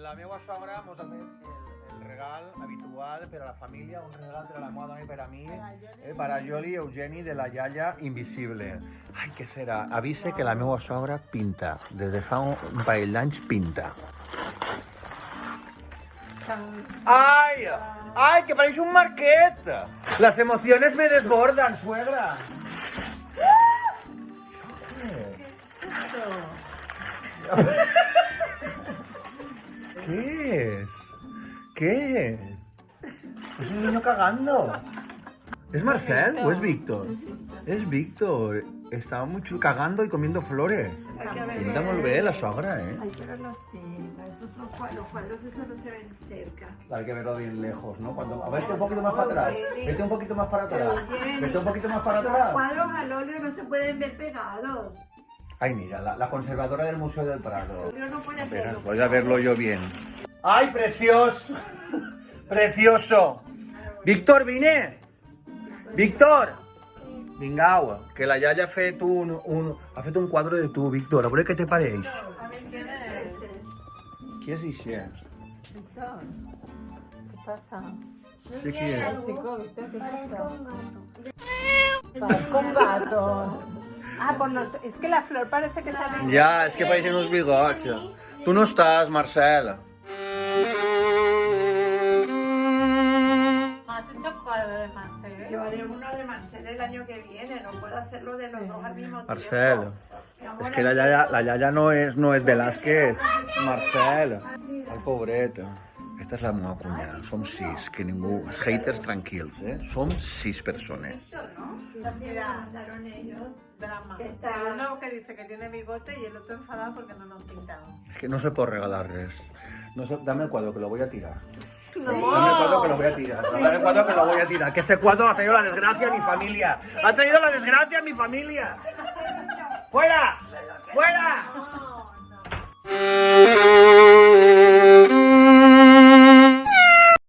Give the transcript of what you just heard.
La meva sogra mos ha fet el regal habitual per a la família, un regal de la meva dona i per a mi, per a Joli Eugeni de la iaia invisible. Ai, què serà? Avise que la meva sogra pinta. Des de fa un parell d'anys pinta. ¡Ay! ¡Ay, que parece un marquet! Las emociones me desbordan, suegra. ¿Qué es? ¿Qué es? Es un niño cagando. ¿Es Marcel o es Víctor? Es Víctor. Estaba mucho cagando y comiendo flores. Pinta muy bien la sogra, ¿eh? Hay que verlo así. Esos son los cuadros, esos no se ven cerca. Hay que verlo bien lejos, ¿no? Cuando... Vete un poquito más para atrás. Vete un poquito más para atrás. Vete un poquito más para Los atrás. cuadros al óleo no se pueden ver pegados. Ay, mira, la conservadora del Museo del Prado. El óleo no puede Espera, hacerlo. voy a verlo yo bien. ¡Ay, precioso! ¡Precioso! ¡Víctor, vine! ¡Víctor! Vingau, que la iaia ha fet un quadre de tu, Víctor. A veure què te pareix. A ver, ¿quién es este? Qui és això? Víctor, ¿qué pasa? Sí, qui és? Chico, Víctor, ¿qué pasa? Parezco un gato. Ah, por los... es que la flor parece que sale... Ja, és que pareixen uns bigots. Tu no estàs, Marcel. ¿Has hecho cuadro de Marcel? Yo haré uno de Marcel el año que viene. No puedo hacerlo de los dos al mismo tiempo. Marcel, Mi amor, és que la iaia no és Velázquez, és Marcel. Ai, pobret. Esta és la meva cunyada. Som 6, que ningú... Haters tranquils, eh? Som 6 persones. esto, ¿no? Mira, mandaron ellos. Drama. Está- Hay uno que dice que tiene bigote y el otro enfadado porque no lo han pintado. Es que no se puede regalar res. No se... Dame el cuadro que lo voy a tirar. No. Dame el cuadro que lo voy a tirar. Dame el cuadro que lo voy a tirar. Que este cuadro ha traído la desgracia a mi familia. Ha traído la desgracia a mi familia. ¡Fuera! ¡Fuera!